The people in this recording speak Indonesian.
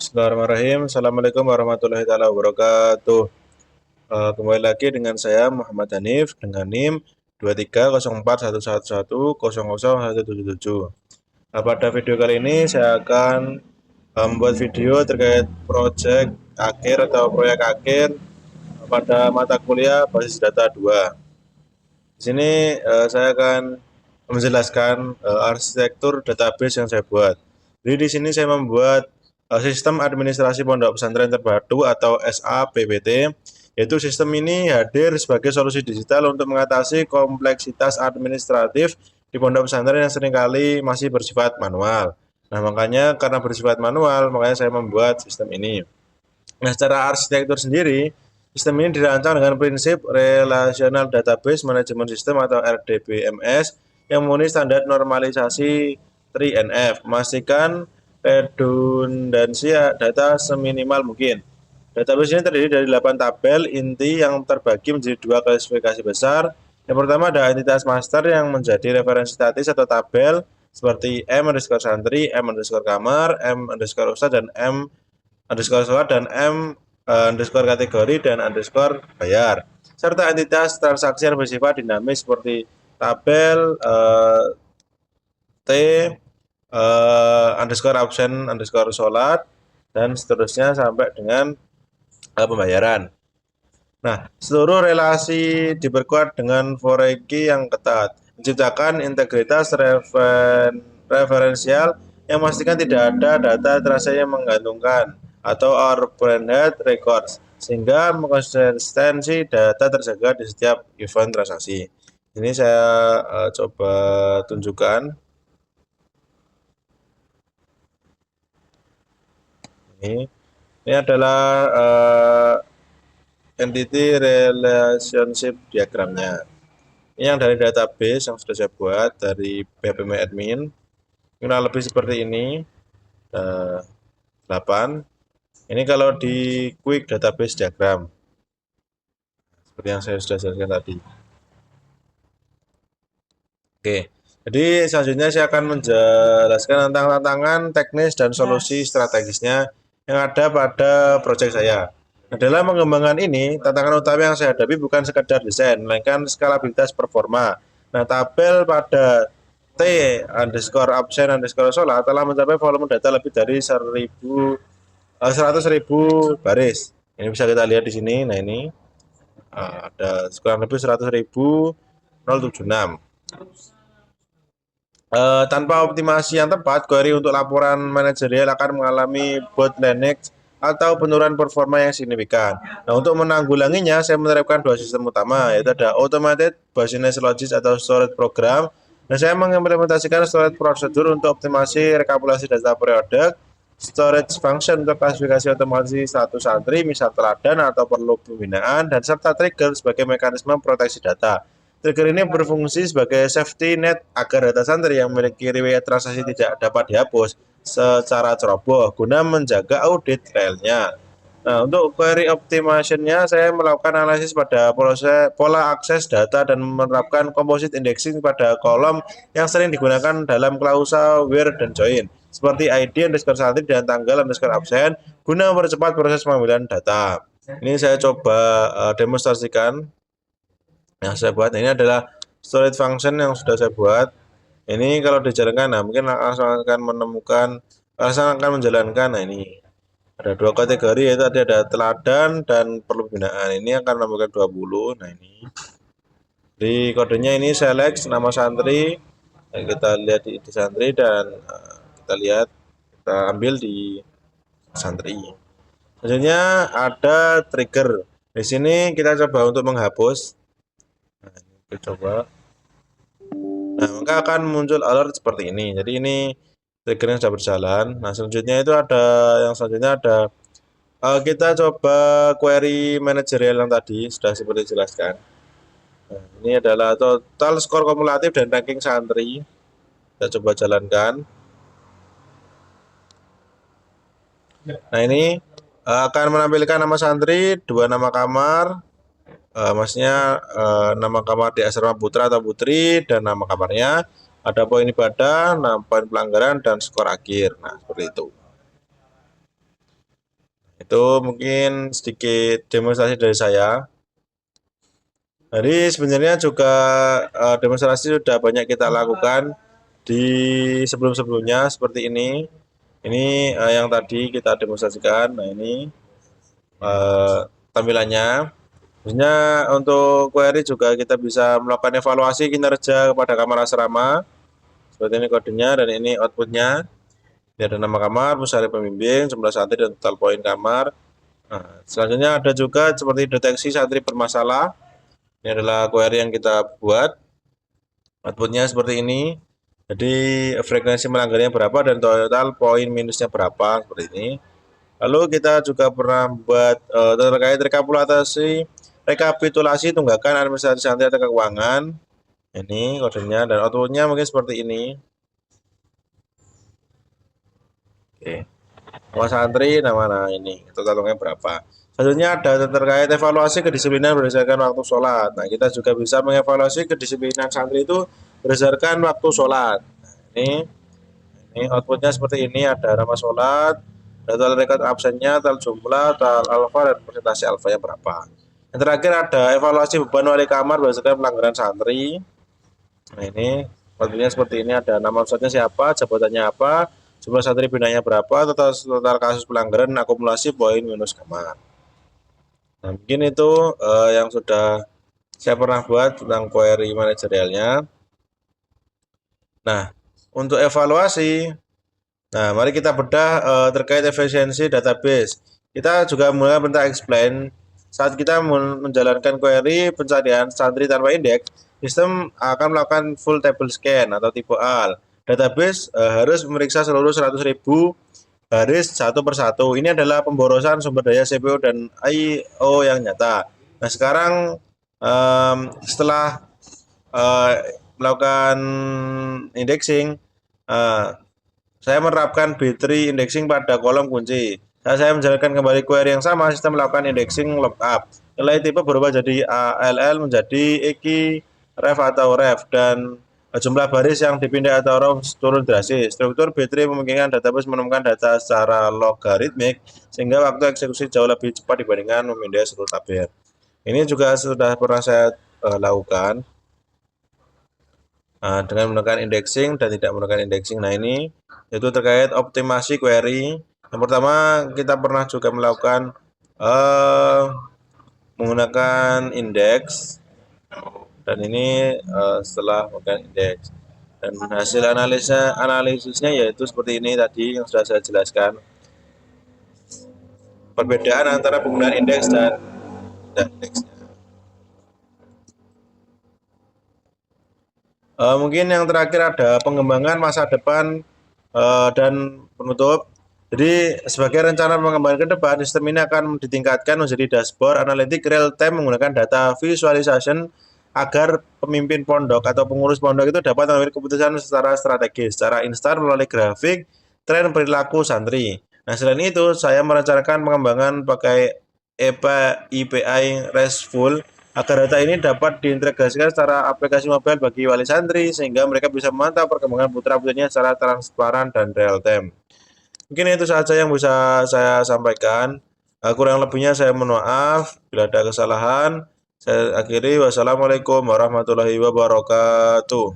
Bismillahirrahmanirrahim. Assalamualaikum warahmatullahi taala wabarakatuh. Kembali lagi dengan saya Muhammad Hanif dengan NIM 230411100177. Pada video kali ini saya akan membuat video terkait proyek akhir atau proyek akhir pada mata kuliah basis data 2. Di sini saya akan menjelaskan arsitektur database yang saya buat. Jadi di sini saya membuat sistem administrasi pondok pesantren terpadu atau SAPPT, yaitu sistem ini hadir sebagai solusi digital untuk mengatasi kompleksitas administratif di pondok pesantren yang seringkali masih bersifat manual. Nah, makanya karena bersifat manual, makanya saya membuat sistem ini. Nah, secara arsitektur sendiri, sistem ini dirancang dengan prinsip Relational Database Management System atau RDBMS yang memenuhi standar normalisasi 3NF, memastikan redundansi data seminimal mungkin. Database ini terdiri dari 8 tabel inti yang terbagi menjadi 2 klasifikasi besar. Yang pertama ada entitas master yang menjadi referensi statis atau tabel seperti M_santri, M_kamar, M_ustad, dan M_sholat, dan M_kategori, dan _bayar. Serta entitas transaksi yang bersifat dinamis seperti tabel T _absen_sholat dan seterusnya sampai dengan pembayaran. Nah, seluruh relasi diperkuat dengan hierarki yang ketat, menciptakan integritas referensial yang memastikan tidak ada data terasa yang menggantungkan atau overhead records, sehingga konsistensi data terjaga di setiap event transaksi. Ini saya coba tunjukkan. Ini adalah entity relationship diagramnya. Ini yang dari database yang sudah saya buat dari BPM admin. Kurang lebih seperti ini. 8. Ini kalau di quick database diagram. Seperti yang saya sudah jelaskan tadi. Oke. Jadi selanjutnya saya akan menjelaskan tentang tantangan teknis dan solusi strategisnya yang ada pada proyek saya. Nah, dalam mengembangkan ini, tantangan utama yang saya hadapi bukan sekedar desain, melainkan skalabilitas performa. Nah, tabel pada T_absen_sholat telah mencapai volume data lebih dari 100.000 baris. Ini bisa kita lihat di sini. Nah, ini ada kurang lebih 100.076. Tanpa optimasi yang tepat, query untuk laporan manajerial akan mengalami bottleneck atau penurunan performa yang signifikan. Nah, untuk menanggulanginya, saya menerapkan 2 sistem utama, yaitu ada Automated Business Logic atau Storage Program. Dan saya mengimplementasikan storage prosedur untuk optimasi rekapitulasi data periodik, storage function untuk klasifikasi otomatis status santri, misal teladan atau perlu pembinaan, dan serta trigger sebagai mekanisme proteksi data. Trigger ini berfungsi sebagai safety net agar data santri yang memiliki riwayat transaksi tidak dapat dihapus secara ceroboh guna menjaga audit realnya. Nah, untuk query optimization-nya saya melakukan analisis pada proses pola akses data dan menerapkan composite indexing pada kolom yang sering digunakan dalam klausa where dan join seperti ID_santri dan tanggal_absen guna mempercepat proses pengambilan data. Ini saya coba demonstrasikan yang saya buat. Ini adalah storage function yang sudah saya buat. Ini kalau dijalankan, nah mungkin langsung akan menemukan, langsung akan menjalankan. Nah, ini ada 2 kategori, yaitu ada teladan dan perlu pembinaan. Ini akan menambahkan 20. Nah, ini di kodenya ini select nama santri. Nah, kita lihat di santri dan kita ambil di santri. Selanjutnya ada trigger. Di sini kita coba untuk menghapus. Nah, ini kita coba. Nah, maka akan muncul alert seperti ini. Jadi ini triggernya sudah berjalan. Nah, selanjutnya itu ada kita coba query manajerial yang tadi sudah seperti dijelaskan. Nah, ini adalah total skor kumulatif dan ranking santri. Kita coba jalankan. Nah, ini akan menampilkan nama santri, 2 nama kamar, maksudnya nama kamar di asrama putra atau putri dan nama kamarnya, ada poin ibadah, nah, poin pelanggaran dan skor akhir. Nah, seperti itu. Itu mungkin sedikit demonstrasi dari saya. Jadi sebenarnya juga demonstrasi sudah banyak kita lakukan di sebelum-sebelumnya seperti ini. Ini yang tadi kita demonstrasikan. Nah ini eh, tampilannya. Sebenarnya untuk query juga kita bisa melakukan evaluasi kinerja kepada kamar asrama. Seperti ini kodenya dan ini outputnya. Ini ada nama kamar, pusari pembimbing, jumlah santri dan total poin kamar. Nah, selanjutnya ada juga seperti deteksi santri bermasalah. Ini adalah query yang kita buat. Outputnya seperti ini. Jadi frekuensi melanggarnya berapa dan total poin minusnya berapa seperti ini. Lalu kita juga pernah buat terkait rekapitulasi tunggakan administrasi santri atau keuangan. Ini kodenya dan outputnya mungkin seperti ini. Oke. Nama santri, nama ini totalnya berapa. Selanjutnya ada terkait evaluasi kedisiplinan berdasarkan waktu sholat. Nah kita juga bisa mengevaluasi kedisiplinan santri itu berdasarkan waktu sholat. Nah, ini outputnya seperti ini, ada nama sholat, total record absennya, total jumlah, total alfa dan persentase alfanya berapa. Yang terakhir ada evaluasi beban wali kamar berdasarkan pelanggaran santri. Nah ini outputnya seperti ini, ada nama ustadznya siapa, jabatannya apa, jumlah santri bindanya berapa, total kasus pelanggaran, akumulasi poin minus kamar. Nah mungkin itu yang sudah saya pernah buat tentang query manajerialnya. Nah untuk evaluasi, nah mari kita bedah terkait efisiensi database. Kita juga mulai bentak explain saat kita menjalankan query pencarian santri tanpa indeks, sistem akan melakukan full table scan atau tipe AL. Database harus memeriksa seluruh 100.000 baris satu persatu. Ini adalah pemborosan sumber daya CPU dan I/O yang nyata. Nah sekarang setelah melakukan indexing, saya menerapkan B3 indexing pada kolom kunci. Saat saya menjalankan kembali query yang sama, sistem melakukan indexing lookup. Nilai tipe berubah jadi ALL menjadi EKI, ref atau ref, dan jumlah baris yang dipindah atau row turun drastis. Struktur B3 memungkinkan database menemukan data secara logaritmik, sehingga waktu eksekusi jauh lebih cepat dibandingkan memindai seluruh tabel. Ini juga sudah pernah saya lakukan dengan menggunakan indexing dan tidak menggunakan indexing. Nah ini itu terkait optimasi query. Yang pertama kita pernah juga melakukan menggunakan indeks dan ini setelah menggunakan indeks dan hasil analisisnya yaitu seperti ini tadi yang sudah saya jelaskan, perbedaan antara penggunaan indeks dan indeksnya. Mungkin yang terakhir ada pengembangan masa depan dan penutup. Jadi sebagai rencana pengembangan ke depan, sistem ini akan ditingkatkan menjadi dashboard analitik real time menggunakan data visualization agar pemimpin pondok atau pengurus pondok itu dapat mengambil keputusan secara strategis, secara instan melalui grafik, tren perilaku santri. Nah selain itu, saya merencanakan pengembangan pakai API RESTful agar data ini dapat diintegrasikan secara aplikasi mobile bagi wali santri sehingga mereka bisa memantau perkembangan putra-putrinya secara transparan dan real time. Mungkin itu saja yang bisa saya sampaikan. Kurang lebihnya saya mohon maaf bila ada kesalahan. Saya akhiri. Wassalamualaikum warahmatullahi wabarakatuh.